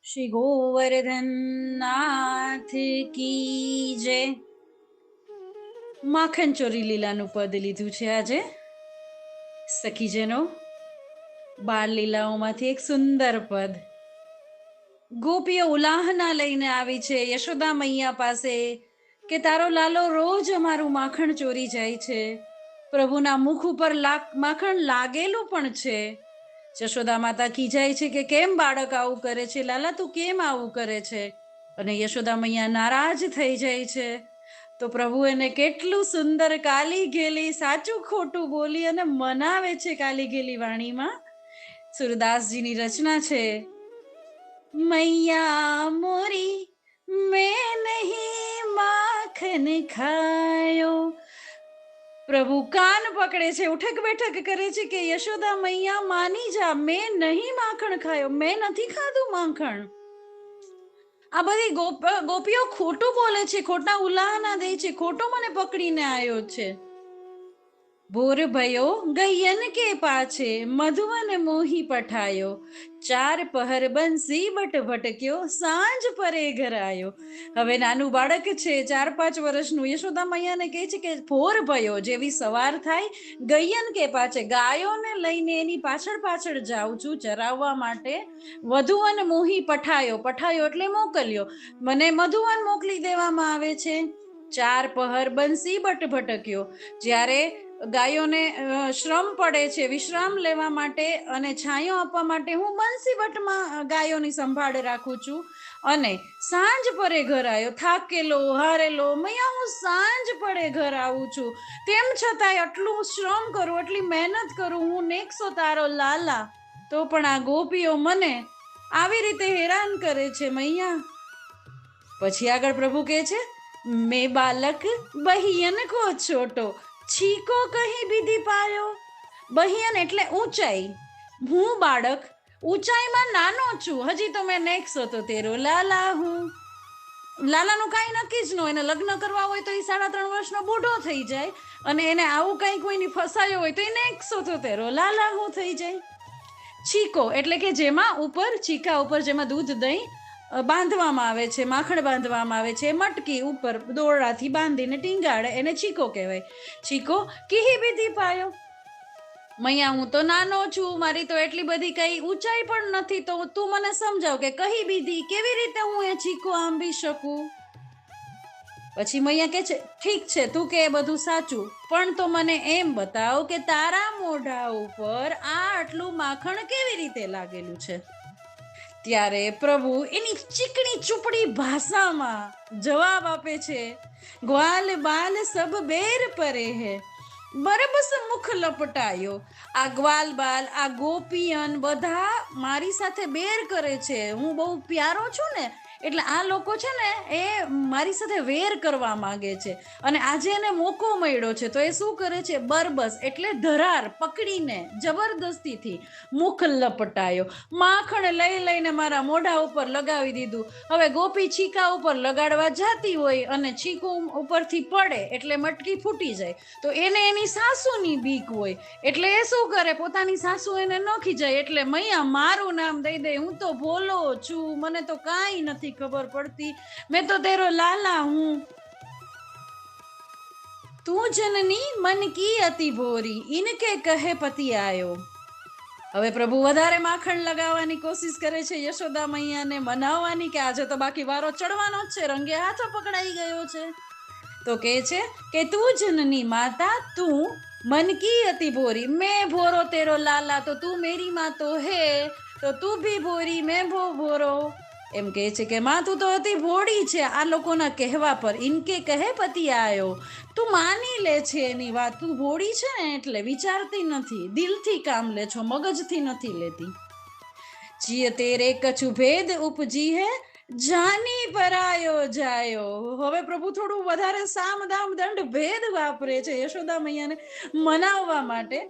શ્રી ગોવર્ધન નાથ કી જય. માખણ ચોરી લીલાનું પદ લીધું છે આજે. સખીજનો, બાળ લીલાઓમાંથી એક સુંદર પદ. ગોપીઓ ઉલાહના લઈને આવી છે યશોદા મૈયા પાસે કે તારો લાલો રોજ અમારું માખણ ચોરી જાય છે. પ્રભુના મુખ ઉપર માખણ લાગેલું પણ છે. યશોદા માતા ખીજાય છે કે કેમ બાળક આવું કરે છે, લાલા તું કેમ આવું કરે છે? અને યશોદા મૈયા નારાજ થઈ જાય છે. તો પ્રભુ એને કેટલું સુંદર કાલી ઘેલી સાચું ખોટું બોલી અને મનાવે છે. કાલી ઘેલી વાણીમાં સુરદાસજીની રચના છે. मैया मोरी मैं नहीं माखन खायो. પ્રભુ કાન પકડે છે, ઉઠક બેઠક કરે છે કે યશોદા મૈયા માની જા, મેં નહીં માખણ ખાયો, મેં નથી ખાધું માખણ. આ બધી ગોપીઓ ખોટું બોલે છે, ખોટા ઉલાહના દે છે, ખોટો મને પકડીને આવ્યો છે. ભોર ભયો ગયન કે પાછે મધુવન મોહી પઠાયો, ચાર પહર બંસી બટ ભટક્યો સાંજ પરે ઘર આયો. હવે નાનું બાળક છે 4-5 વર્ષનું. યશોદા મૈયાને કહે છે કે ભોર ભયો, જેવી સવાર થાય, ગયન કે પાછે, ગાયોને લઈને એની પાછળ પાછળ જાઉં છું ચરાવવા માટે. મધુવન મોહી પઠાયો, પઠાયો એટલે મોકલ્યો, મને મધુવન મોકલી દેવામાં આવે છે. ચાર પહર બંસી બટ ભટક્યો, જ્યારે ગાયોને શ્રમ પડે છે વિશ્રામ લેવા માટે અને છાંયો આપવા માટે હું બંસી બટમાં ગાયોની સંભાળ રાખું છું. અને સાંજ પડે ઘર આવ્યો, થાકેલો હારેલો મૈયા હું સાંજ પડે ઘર આવું છું, તેમ છતાંય આટલું શ્રમ કરું, આટલી મહેનત કરું, હું નેકસો તારો લાલા, તો પણ આ ગોપીઓ મને આવી રીતે હેરાન કરે છે મૈયા. પછી આગળ પ્રભુ કહે છે, મેં બાલક બહિયન કો છોટો, છીકો કહી બીધી પાયો. બહિયન એટલે ઊંચાઈ, હું બાળક ઊંચાઈમાં નાનો છું, હજી તો મેં નેક્સો તો તેરો લાલા હું. લાલાનું કાંઈ નક્કી જ ન હોય, એને લગ્ન કરવા હોય તો એ 3.5 વર્ષનો બૂઢો થઈ જાય, અને એને આવું કંઈ કોઈની ફસાયો હોય તો એ નેક્સો તો તેરો લાલા હું થઈ જાય. છીકો એટલે કે જેમાં ઉપર છીકા ઉપર જેમાં દૂધ દહીં બાંધવામાં આવે છે, માખણ બાંધવામાં આવે છે, મટકી ઉપર દોરડાથી બાંધીને ટીંગાડે, એને છીકો કહેવાય. છીકો કીહી બીધી પાયો, મૈયા હું તો નાનો છું, મારી તો એટલી બધી કઈ ઊંચાઈ પણ નથી, તો તું મને સમજાવ કે કહી બીધી, કેવી રીતે હું એ છીકો આંબી શકું. પછી મૈયા કહે છે, ઠીક છે તું કે એ બધું સાચું, પણ તો મને એમ બતાવ કે તારા મોઢા ઉપર આ આટલું માખણ કેવી રીતે લાગેલું છે. ત્યારે પ્રભુ એની ચીકણી ચૂપડી ભાષામાં જવાબ આપે છે, ગ્વાલ બાલ સબ બેર પરે હે, બરબસ મુખ લપટાયો. આ ગ્વાલ બાલ, આ ગોપિયન બધા મારી સાથે બેર કરે છે, હું બહુ પ્યારો છું ને, એટલે આ લોકો છે ને એ મારી સાથે વેર કરવા માંગે છે. અને આજે એને મોકો મળ્યો છે તો એ શું કરે છે, બરબસ એટલે ધરાર પકડીને જબરદસ્તીથી મુખ લપટાયો, માખણ લઈ લઈને મારા મોઢા ઉપર લગાવી દીધું. હવે ગોપી છીકા ઉપર લગાડવા જાતી હોય અને છીકું ઉપરથી પડે એટલે મટકી ફૂટી જાય, તો એને એની સાસુની બીક હોય, એટલે એ શું કરે, પોતાની સાસુ એને નોખી જાય, એટલે મૈયા મારું નામ દઈ દે, હું તો ભોલો છું, મને તો કાંઈ નથી ખબર પડતી, મેં તો તેરો લાલા હું. તું જનની મન કી અતિ ભોરી, ઇનકે કહે પતિ આયો. હવે પ્રભુ વધારે માખણ લગાવવાની કોશિશ કરે છે યશોદા મૈયાને મનાવવાની, કે આજે તો બાકી વારો ચડવાનો જ છે, રંગે હાથો પકડાઈ ગયો છે. તો કહે છે કે તું જનની માતા, તું મન કી અતિ ભોરી, મેં ભોરો તેરો લાલા, તો તું મેરી માં તો હે, તો તું ભી ભોરી મેં ભોરો. એમ કહે છે કે માં તું તો અતિ ભોળી છે આ લોકોના કહેવા પર, ઇનકે કહે પતિ આયો, તું માની લે છે એની વાત, તું ભોળી છે ને એટલે વિચારતી નથી, દિલથી કામ લે છો, મગજથી નથી લેતી. જીય તેરે કછુ ભેદ ઉપજી હે, જાની પરાયો જાયો. હવે પ્રભુ થોડું વધારે સામ દામ દંડ ભેદ વાપરે છે યશોદા મૈયાને મનાવવા માટે.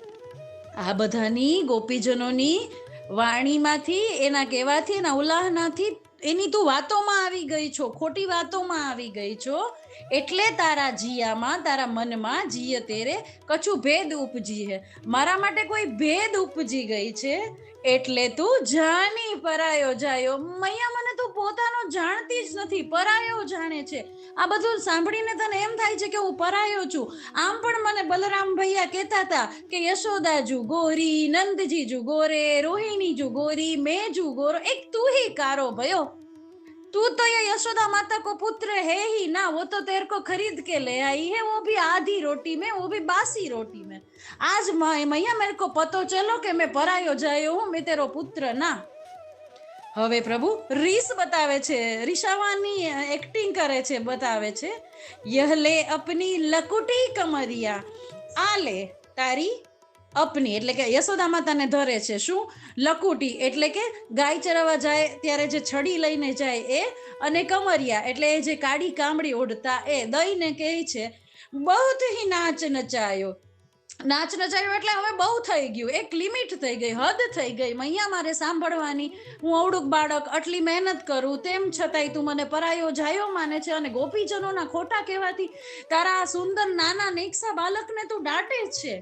આ બધાની ગોપીજનોની વાણીમાંથી, એના કહેવાથી, એના ઉલાહનાથી એની તું વાતોમાં આવી ગઈ છો, ખોટી વાતોમાં આવી ગઈ છો, એટલે તારા જીયામાં, તારા મનમાં જીય તેરે કછું ભેદ ઉપજી હે, મારા માટે કોઈ ભેદ ઉપજી ગઈ છે, એટલે તું જાની પરાયો જાયો. મૈયા મને તું પોતાનો જાણતી જ નથી, પરાયો જાણે છે. આ બધું સાંભળીને તને એમ થાય છે કે હું પરાયો છું. આમ પણ મને બલરામ ભૈયા કહેતા હતા કે યશોદા જુ ગોરી, નંદજી જુ ગોરે, રોહિणी जू गोरी, मैं जू गोरो, एक तू ही कारो भयो। तू तो ये यशोदा माता को पुत्र है ही ना, वो तो तेरे को खरीद के ले आई है, वो भी आधी रोटी में, वो भी बासी रोटी में। आज मैया मेरे को पतो चलो कि मैं परायो जायो हूं, मैं तेरो पुत्र ना। હવે પ્રભુ રીસ બતાવે છે, રીસાવાની એક્ટિંગ કરે છે, બતાવે છે. યહ લે અપની લકુટી કમરિયા, આ લે તારી અપની એટલે કે યશોદા માતાને ધરે છે. શું? લકુટી એટલે કે ગાય ચરાવવા જાય ત્યારે જે છડી લઈને જાય એ, અને કમરિયા એટલે એ જે કાળી કામડી ઓઢતા એ. દઈને કહે છે બહુત હી નાચ નચાયો. નાચ નચાયો એટલે હવે બહુ થઈ ગયું, એક લિમિટ થઈ ગઈ, હદ થઈ ગઈ મૈયા મારે સાંભળવાની. હું અવળુક બાળક આટલી મહેનત કરું તેમ છતાંય તું મને પરાયો જાયો માને છે, અને ગોપીજનોના ખોટા કહેવાથી તારા આ સુંદર નાના નેક્સા બાલકને તું ડાંટે છે.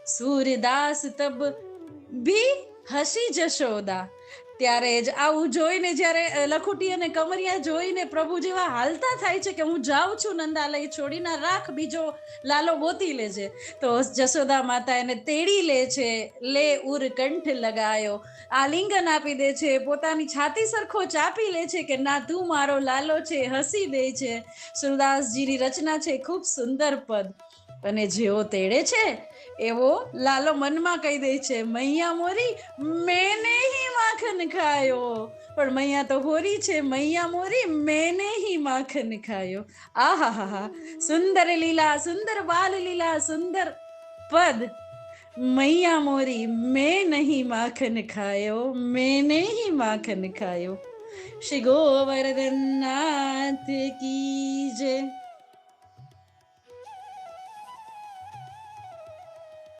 સૂરદાસ તબ ભી હસી જશોદા. ત્યારે જ આવું જોઈને, જ્યારે લખુટી અને કમરિયા જોઈને પ્રભુ જેવા હાલતા થાય છે કે હું જાઉં છું નંદાલય છોડીને, રાખ બીજો લાલો ગોતી લેજે. તો જશોદા માતા એને તેડી લે છે. લે ઉર કંઠ લગાયો, આલિંગન આપી દે છે, પોતાની છાતી સરખો ચાપી લે છે કે ના તું મારો લાલો છે, હસી દે છે. સુરદાસજીની રચના છે, ખૂબ સુંદર પદ. અને જેવો તેડે છે એવો લાલો મનમાં કહી દે છે મૈયા મોરી મેને હી માખન ખાયો. પણ મૈયા તો હોરી છે, મૈયા મોરી મેને હી માખન ખાયો. આહા હા હા, સુંદર લીલા, સુંદર બાલ લીલા, સુંદર પદ. મૈયા મોરી મેં નહીં માખન ખાયો, મેને હી માખન ખાયો. શ્રી ગોવર્ધન નાથ કી જય.